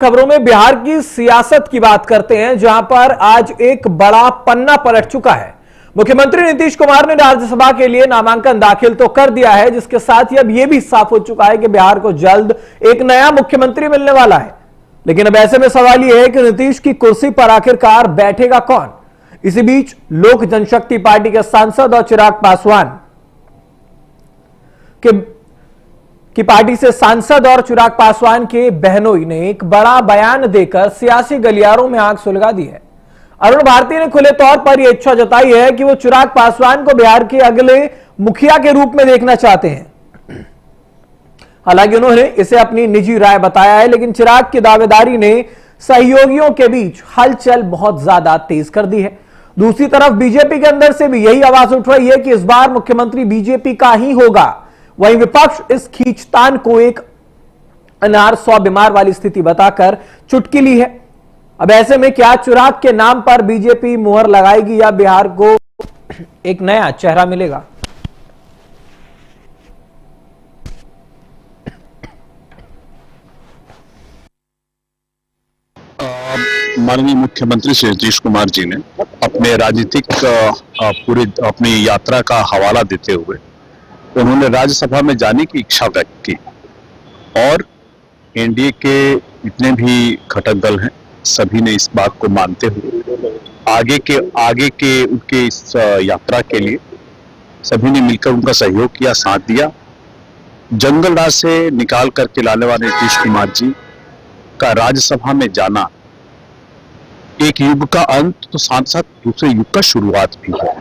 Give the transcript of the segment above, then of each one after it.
खबरों में बिहार की सियासत की बात करते हैं, जहां पर आज एक बड़ा पन्ना पलट चुका है। मुख्यमंत्री नीतीश कुमार ने राज्यसभा के लिए नामांकन दाखिल तो कर दिया है, जिसके साथ ही अब यह भी साफ हो चुका है कि बिहार को जल्द एक नया मुख्यमंत्री मिलने वाला है। लेकिन अब ऐसे में सवाल यह है कि नीतीश की कुर्सी पर आखिरकार बैठेगा कौन। इसी बीच लोक जनशक्ति पार्टी के सांसद और चिराग पासवान की पार्टी से सांसद और चिराग पासवान के बहनोई ने एक बड़ा बयान देकर सियासी गलियारों में आग सुलगा दी है। अरुण भारती ने खुले तौर पर यह इच्छा जताई है कि वो चिराग पासवान को बिहार के अगले मुखिया के रूप में देखना चाहते हैं। हालांकि उन्होंने इसे अपनी निजी राय बताया है, लेकिन चिराग की दावेदारी ने सहयोगियों के बीच हलचल बहुत ज्यादा तेज कर दी है। दूसरी तरफ बीजेपी के अंदर से भी यही आवाज उठ रही है कि इस बार मुख्यमंत्री बीजेपी का ही होगा। वहीं विपक्ष इस खींचतान को एक अनार 100 बीमार वाली स्थिति बताकर चुटकी ली है। अब ऐसे में क्या चिराग के नाम पर बीजेपी मुहर लगाएगी या बिहार को एक नया चेहरा मिलेगा? माननीय मुख्यमंत्री श्री नीतीश कुमार जी ने अपने राजनीतिक पूरी अपनी यात्रा का हवाला देते हुए उन्होंने राज्यसभा में जाने की इच्छा व्यक्त की और एनडीए के जितने भी घटक दल हैं सभी ने इस बात को मानते हुए आगे के उनके इस यात्रा के लिए सभी ने मिलकर उनका सहयोग किया, साथ दिया। जंगल राज से निकाल करके लाने वाले नीतीश कुमार जी का राज्यसभा में जाना एक युग का अंत तो साथ साथ दूसरे युग का शुरुआत भी है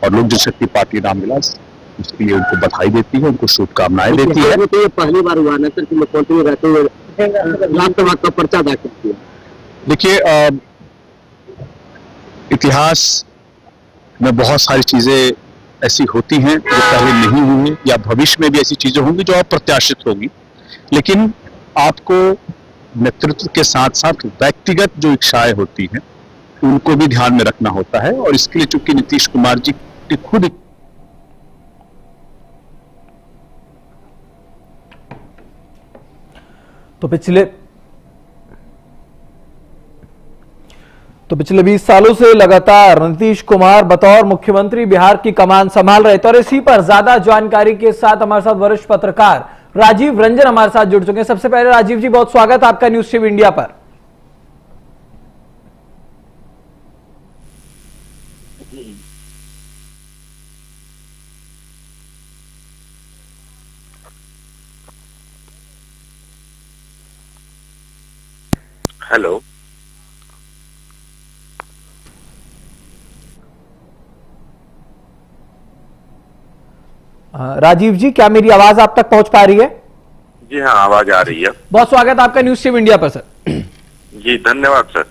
और लोक जनशक्ति पार्टी रामविलास इसके लिए उनको बधाई देती है, उनको शुभकामनाएं देती है। तो ये पहली बार हुआ ना सर कि मुख्यमंत्री रहते हुए राज्यसभा का पर्चा दाखिल किया। देखिए, इतिहास में बहुत सारी चीजें ऐसी होती हैं जो पहले नहीं हुई या भविष्य में भी ऐसी चीजें होंगी जो अप्रत्याशित होगी, लेकिन आपको नेतृत्व के साथ साथ व्यक्तिगत जो इच्छाएं होती हैं उनको भी ध्यान में रखना होता है और इसके लिए चूंकि नीतीश कुमार जी की खुद तो पिछले 20 सालों से लगातार नीतीश कुमार बतौर मुख्यमंत्री बिहार की कमान संभाल रहे थे और इसी पर ज्यादा जानकारी के साथ हमारे साथ वरिष्ठ पत्रकार राजीव रंजन हमारे साथ जुड़ चुके हैं। सबसे पहले राजीव जी, बहुत स्वागत आपका न्यूज़ 7 इंडिया पर। हेलो, राजीव जी, क्या मेरी आवाज आप तक पहुंच पा रही है? जी हाँ, आवाज आ रही है। बहुत स्वागत आपका न्यूज़ 7 इंडिया पर सर। जी धन्यवाद सर।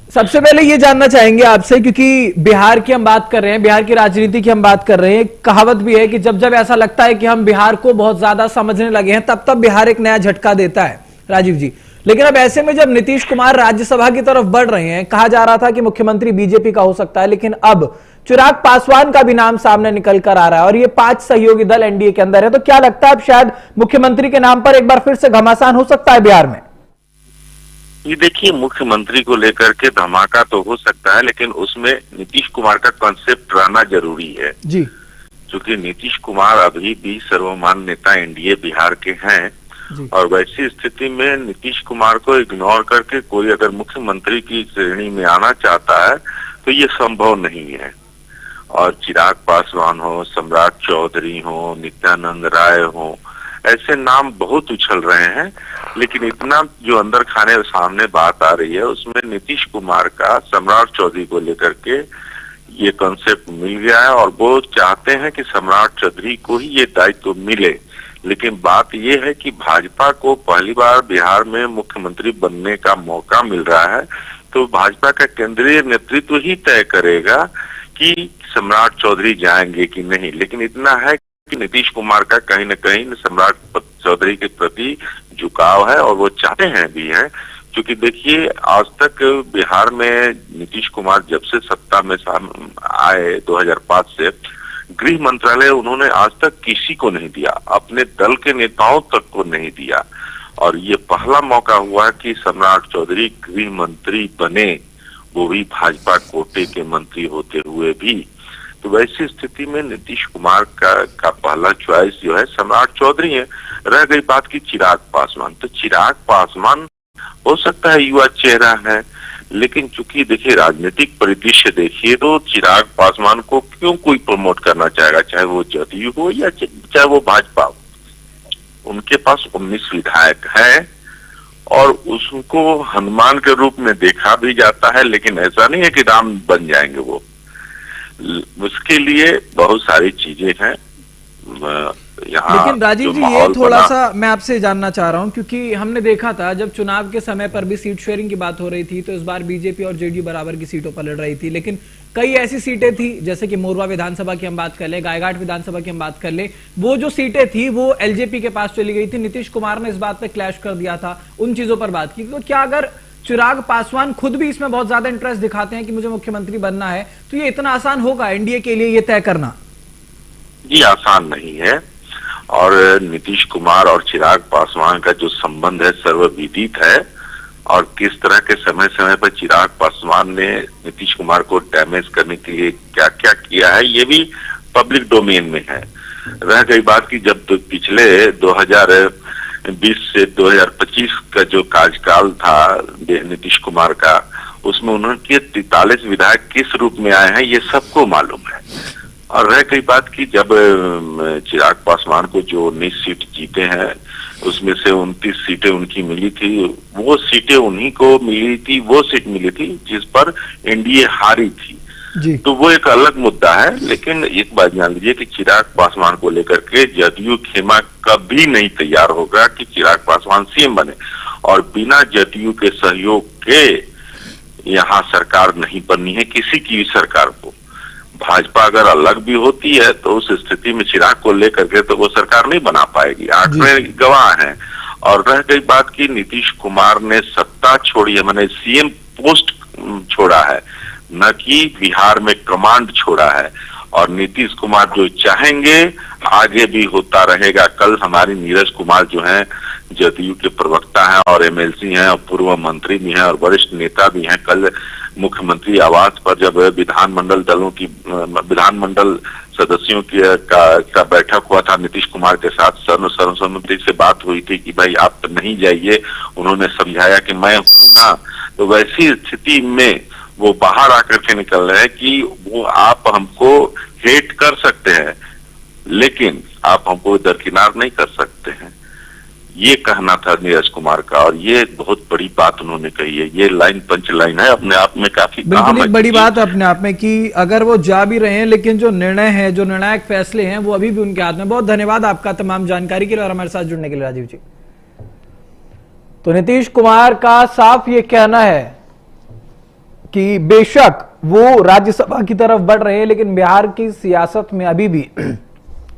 सबसे पहले ये जानना चाहेंगे आपसे, क्योंकि बिहार की हम बात कर रहे हैं, बिहार की राजनीति की हम बात कर रहे हैं। कहावत भी है कि जब जब ऐसा लगता है कि हम बिहार को बहुत ज्यादा समझने लगे हैं, तब तब बिहार एक नया झटका देता है राजीव जी। लेकिन अब ऐसे में जब नीतीश कुमार राज्यसभा की तरफ बढ़ रहे हैं, कहा जा रहा था कि मुख्यमंत्री बीजेपी का हो सकता है, लेकिन अब चिराग पासवान का भी नाम सामने निकल कर आ रहा है और ये 5 सहयोगी दल एनडीए के अंदर है, तो क्या लगता है अब शायद मुख्यमंत्री के नाम पर एक बार फिर से घमासान हो सकता है बिहार में? ये देखिए, मुख्यमंत्री को लेकर के धमाका तो हो सकता है, लेकिन उसमें नीतीश कुमार का कॉन्सेप्ट रहना जरूरी है जी, क्योंकि नीतीश कुमार अभी भी सर्वमान्य नेता एनडीए बिहार के हैं और वैसी स्थिति में नीतीश कुमार को इग्नोर करके कोई अगर मुख्यमंत्री की श्रेणी में आना चाहता है तो ये संभव नहीं है। और चिराग पासवान हो, सम्राट चौधरी हो, नित्यानंद राय हो, ऐसे नाम बहुत उछल रहे हैं, लेकिन इतना जो अंदर खाने सामने बात आ रही है उसमें नीतीश कुमार का सम्राट चौधरी को लेकर के ये कॉन्सेप्ट मिल गया है और वो चाहते हैं कि सम्राट चौधरी को ही ये दायित्व मिले। लेकिन बात ये है कि भाजपा को पहली बार बिहार में मुख्यमंत्री बनने का मौका मिल रहा है, तो भाजपा का केंद्रीय नेतृत्व ही तय करेगा कि सम्राट चौधरी जाएंगे कि नहीं। लेकिन इतना है कि नीतीश कुमार का कहीं न कहीं सम्राट चौधरी के प्रति झुकाव है और वो चाहते हैं भी हैं, क्योंकि देखिए आज तक बिहार में नीतीश कुमार जब से सत्ता में आए 2005 से गृह मंत्रालय उन्होंने आज तक किसी को नहीं दिया, अपने दल के नेताओं तक को नहीं दिया। और ये पहला मौका हुआ कि सम्राट चौधरी गृह मंत्री बने, वो भी भाजपा कोटे के मंत्री होते हुए भी। तो वैसी स्थिति में नीतीश कुमार का पहला चॉइस जो है सम्राट चौधरी है। रह गई बात की चिराग पासवान, तो चिराग पासवान हो सकता है युवा चेहरा है, लेकिन चूंकि देखिए राजनीतिक परिदृश्य देखिए तो चिराग पासवान को क्यों कोई प्रमोट करना चाहेगा, चाहे वो जदयू हो या चाहे वो भाजपा हो। उनके पास 19 विधायक है और उसको हनुमान के रूप में देखा भी जाता है, लेकिन ऐसा नहीं है कि राम बन जाएंगे वो। उसके लिए बहुत सारी चीजें हैं यहाँ। लेकिन राजीव जी, ये थोड़ा सा मैं आपसे जानना चाह रहा हूं, क्योंकि हमने देखा था जब चुनाव के समय पर भी सीट शेयरिंग की बात हो रही थी तो इस बार बीजेपी और जेडीयू बराबर की सीटों पर लड़ रही थी, लेकिन कई ऐसी सीटें थी जैसे कि मोरवा विधानसभा की हम बात कर ले, गायघाट विधानसभा की हम बात कर ले, वो जो सीटें थी वो एलजेपी के पास चली गई थी। नीतीश कुमार ने इस बात पे क्लैश कर दिया था, उन चीजों पर बात की। तो क्या अगर चिराग पासवान खुद भी इसमें बहुत ज्यादा इंटरेस्ट दिखाते हैं कि मुझे मुख्यमंत्री बनना है, तो ये इतना आसान होगा एनडीए के लिए ये तय करना? जी आसान नहीं है, और नीतीश कुमार और चिराग पासवान का जो संबंध है सर्वविदित है, और किस तरह के समय समय पर चिराग पासवान ने नीतीश कुमार को डैमेज करने के लिए क्या क्या किया है ये भी पब्लिक डोमेन में है। रह गई बात की जब पिछले 2020 से 2025 का जो कार्यकाल था नीतीश कुमार का, उसमें उन्होंने 43 विधायक किस रूप में आए हैं ये सबको मालूम है। और रह गई बात की जब चिराग पासवान को जो 19 सीट जीते हैं उसमें से 29 सीटें उनकी मिली थी, वो सीटें उन्हीं को मिली थी, वो सीट मिली थी जिस पर एनडीए हारी थी जी। तो वो एक अलग मुद्दा है। लेकिन एक बात जान लीजिए कि चिराग पासवान को लेकर के जदयू खेमा कभी नहीं तैयार होगा कि चिराग पासवान सीएम बने, और बिना जदयू के सहयोग के यहाँ सरकार नहीं बननी है किसी की भी सरकार को। भाजपा अगर अलग भी होती है तो उस स्थिति में चिराग को लेकर के तो वो सरकार नहीं बना पाएगी, आंकड़े गवाह हैं। और रह गई बात की नीतीश कुमार ने सत्ता छोड़ी है, मैंने सीएम पोस्ट छोड़ा है, न कि बिहार में कमांड छोड़ा है। और नीतीश कुमार जो चाहेंगे आगे भी होता रहेगा। कल हमारी नीरज कुमार जो हैं जदयू के प्रवक्ता हैं और एमएलसी हैं और पूर्व मंत्री भी हैं और वरिष्ठ नेता भी हैं, कल मुख्यमंत्री आवास पर जब विधानमंडल सदस्यों का बैठक हुआ था नीतीश कुमार के साथ, सर्वसम्मति से बात हुई थी कि भाई आप नहीं जाइए, उन्होंने समझाया कि मैं हूं ना। तो वैसी स्थिति में वो बाहर आकर के निकल रहे हैं कि वो आप हमको हेट कर सकते हैं लेकिन आप हमको दरकिनार नहीं कर सकते हैं, ये कहना था नीरज कुमार का। और ये बहुत बड़ी बात उन्होंने कही है, ये लाइन पंच लाइन है, अपने आप में काफी बिल्कुल एक बड़ी बात अपने आप में कि अगर वो जा भी रहे हैं लेकिन जो निर्णय है, जो निर्णायक फैसले हैं वो अभी भी उनके हाथ में। बहुत धन्यवाद आपका तमाम जानकारी के लिए और हमारे साथ जुड़ने के लिए राजीव जी। तो नीतीश कुमार का साफ ये कहना है कि बेशक वो राज्यसभा की तरफ बढ़ रहे हैं लेकिन बिहार की सियासत में अभी भी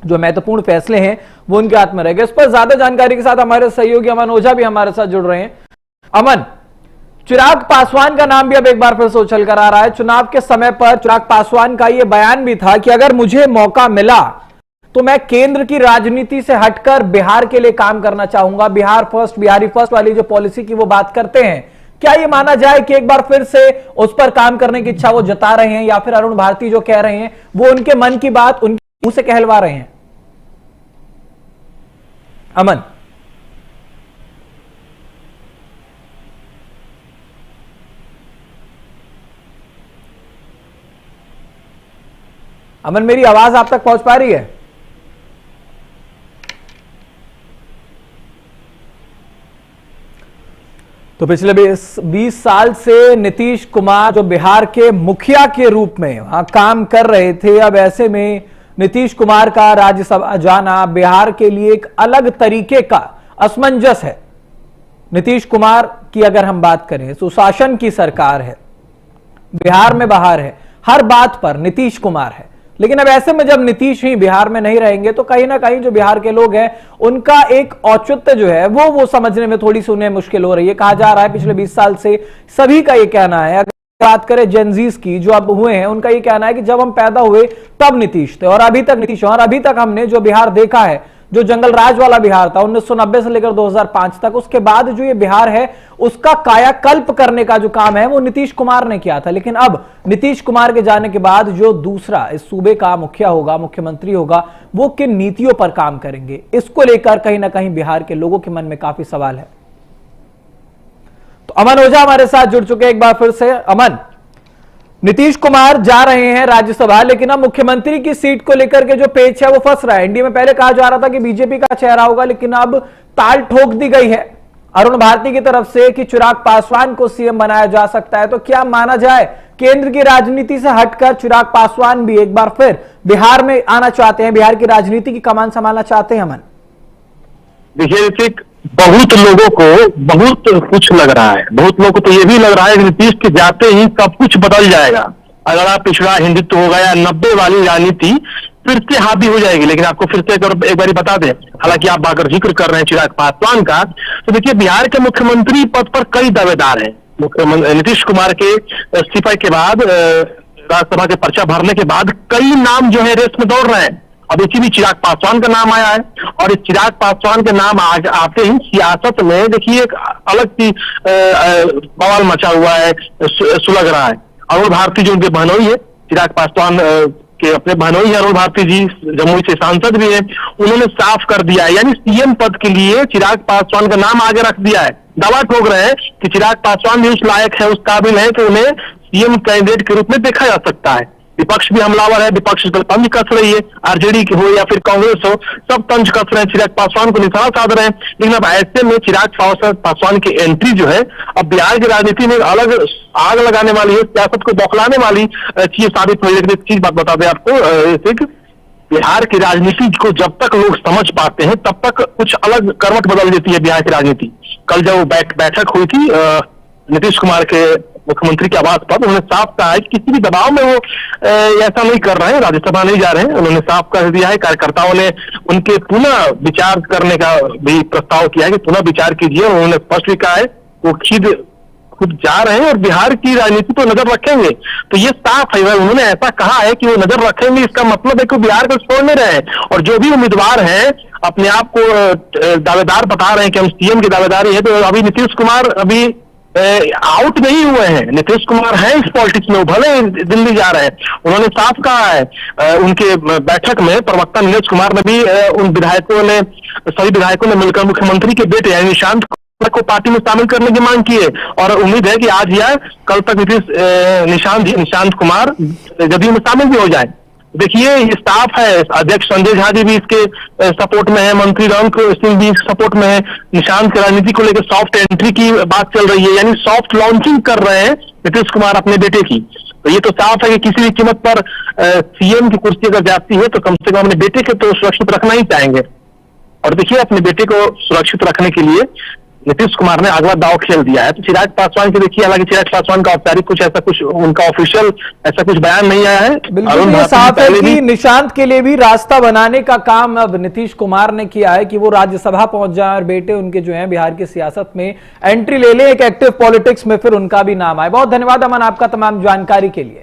जो महत्वपूर्ण फैसले हैं वो उनके हाथ में रहेंगे। इस पर ज्यादा जानकारी के साथ हमारे सहयोगी अमन ओझा भी हमारे साथ जुड़ रहे हैं। अमन, चिराग पासवान का नाम भी अब एक बार फिर से उछल कर आ रहा है। चुनाव के समय पर चिराग पासवान का यह बयान भी था कि अगर मुझे मौका मिला तो मैं केंद्र की राजनीति से हटकर बिहार के लिए काम करना चाहूंगा। बिहार फर्स्ट, बिहारी फर्स्ट वाली जो पॉलिसी की वो बात करते हैं, क्या ये माना जाए कि एक बार फिर से उस पर काम करने की इच्छा वो जता रहे हैं, या फिर अरुण भारती जो कह रहे हैं वो उनके मन की बात उनके मुंह से कहलवा रहे हैं? अमन, अमन मेरी आवाज आप तक पहुंच पा रही है? तो पिछले 20 साल से नीतीश कुमार जो बिहार के मुखिया के रूप में वहां काम कर रहे थे, अब ऐसे में नीतीश कुमार का राज्यसभा जाना बिहार के लिए एक अलग तरीके का असमंजस है। नीतीश कुमार की अगर हम बात करें, सुशासन की सरकार है, बिहार में बाहर है, हर बात पर नीतीश कुमार है, लेकिन अब ऐसे में जब नीतीश ही बिहार में नहीं रहेंगे तो कहीं ना कहीं जो बिहार के लोग हैं उनका एक औचित्य जो है वो समझने में थोड़ी सी उन्हें मुश्किल हो रही है। कहा जा रहा है पिछले 20 साल से सभी का ये कहना है, अगर बात करें जेनजीज की जो अब हुए हैं, उनका ये कहना है कि जब हम पैदा हुए तब नीतीश थे और अभी तक नीतीश, और अभी तक हमने जो बिहार देखा है जो जंगल राज वाला बिहार था 1990 से लेकर 2005 तक, उसके बाद जो ये बिहार है उसका कायाकल्प करने का जो काम है वो नीतीश कुमार ने किया था। लेकिन अब नीतीश कुमार के जाने के बाद जो दूसरा इस सूबे का मुखिया होगा, मुख्यमंत्री होगा, वो किन नीतियों पर काम करेंगे, इसको लेकर कहीं ना कहीं बिहार के लोगों के मन में काफी सवाल है। तो अमन ओझा हमारे साथ जुड़ चुके हैं एक बार फिर से। अमन, नीतीश कुमार जा रहे हैं राज्यसभा, लेकिन अब मुख्यमंत्री की सीट को लेकर के जो पेच है वो फंस रहा है। एनडीए में पहले कहा जा रहा था कि बीजेपी का चेहरा होगा, लेकिन अब ताल ठोक दी गई है अरुण भारती की तरफ से कि चिराग पासवान को सीएम बनाया जा सकता है। तो क्या माना जाए केंद्र की राजनीति से हटकर चिराग पासवान भी एक बार फिर बिहार में आना चाहते हैं, बिहार की राजनीति की कमान संभालना चाहते हैं? अमन, देखिए ऋतिक, बहुत लोगों को बहुत कुछ लग रहा है, बहुत लोगों को तो ये भी लग रहा है कि नीतीश के जाते ही सब कुछ बदल जाएगा। अगर आप पिछड़ा हिंदुत्व हो गया 90 वाली राजनीति फिर से हावी हो जाएगी। लेकिन आपको फिर से एक बार बता दें, हालांकि आप आकर जिक्र कर रहे हैं चिराग पासवान का, तो देखिए बिहार के मुख्यमंत्री पद पर कई दावेदार हैं। मुख्यमंत्री नीतीश कुमार के इस्तीफा के बाद, राज्यसभा के पर्चा भरने के बाद कई नाम जो है रेस में दौड़ रहे हैं। अब इसी भी चिराग पासवान का नाम आया है, और इस चिराग पासवान के नाम आज आते ही सियासत में देखिए एक अलग सी बवाल मचा हुआ है, सुलग रहा है। अरुण भारती जो उनके बहनोई है, चिराग पासवान के अपने बहनोई है अरुण भारती जी, जमुई से सांसद भी है, उन्होंने साफ कर दिया है, यानी सीएम पद के लिए चिराग पासवान का नाम आगे रख दिया है। दावा ठोक रहे हैं कि चिराग पासवान भी उस लायक है, उस काबिल है कि उन्हें सीएम कैंडिडेट के रूप में देखा जा सकता है। विपक्ष भी हमलावर है, विपक्ष पर तंज कस रही है, आरजेडी की हो या फिर कांग्रेस हो, सब तंज कस रहे हैं, चिराग पासवान को निशाना साध रहे हैं। लेकिन अब ऐसे में चिराग पासवान की एंट्री जो है अब बिहार की राजनीति में अलग आग लगाने वाली है, सियासत को बौखलाने वाली चीज साबित हुई। लेकिन एक चीज बात बता दें आपको, बिहार की राजनीति को जब तक लोग समझ पाते हैं तब तक कुछ अलग करवट बदल देती है बिहार की राजनीति। कल जब बैठक हुई थी नीतीश कुमार के मुख्यमंत्री के आवास पर, उन्होंने साफ कहा है कि किसी भी दबाव में वो ऐसा नहीं कर रहे हैं, राज्यसभा नहीं जा रहे हैं। उन्होंने साफ कर दिया है, कार्यकर्ताओं ने उनके पुनः विचार करने का भी प्रस्ताव किया है कि पुनः विचार कीजिए। उन्होंने स्पष्ट कहा है वो खुद जा रहे हैं और बिहार की राजनीति पर नजर रखेंगे। तो ये साफ है, उन्होंने ऐसा कहा है कि वो नजर रखेंगे, इसका मतलब है कि बिहार को छोड़ नहीं रहे हैं। और जो भी उम्मीदवार हैं अपने आप को दावेदार बता रहे हैं कि हम सीएम की दावेदारी है, तो अभी नीतीश कुमार अभी आउट नहीं हुए हैं। नीतीश कुमार हैं इस पॉलिटिक्स में, भले दिल्ली जा रहे हैं। उन्होंने साफ कहा है उनके बैठक में, प्रवक्ता नीरज कुमार ने भी उन विधायकों ने, सभी विधायकों ने मिलकर मुख्यमंत्री के बेटे यानी निशांत को पार्टी में शामिल करने की मांग की है। और उम्मीद है कि आज या कल तक निशांत कुमार जदयू में शामिल भी हो जाए। देखिए ये साफ है, अध्यक्ष संजय झा जी भी इसके सपोर्ट में है, मंत्री राम सिंह भी सपोर्ट में है। निशांत की राजनीति को लेकर सॉफ्ट एंट्री की बात चल रही है, यानी सॉफ्ट लॉन्चिंग कर रहे हैं नीतीश कुमार अपने बेटे की। तो ये तो साफ है कि किसी भी कीमत पर सीएम की कुर्सी अगर जाती है तो कम से कम अपने बेटे को तो सुरक्षित रखना ही चाहेंगे। और देखिए अपने बेटे को सुरक्षित रखने के लिए नीतीश कुमार ने अगला दाव खेल दिया है। तो चिराग पासवान की देखिए, हालांकि चिराग पासवान का औपचारिक कुछ ऐसा कुछ उनका ऑफिशियल ऐसा कुछ बयान नहीं आया है। बिल्कुल ये साफ है कि निशांत के लिए भी रास्ता बनाने का काम अब नीतीश कुमार ने किया है कि वो राज्यसभा पहुंच जाए और बेटे उनके जो हैं बिहार की सियासत में एंट्री ले ले, एक एक्टिव पॉलिटिक्स में फिर उनका भी नाम आए। बहुत धन्यवाद अमन आपका तमाम जानकारी के लिए।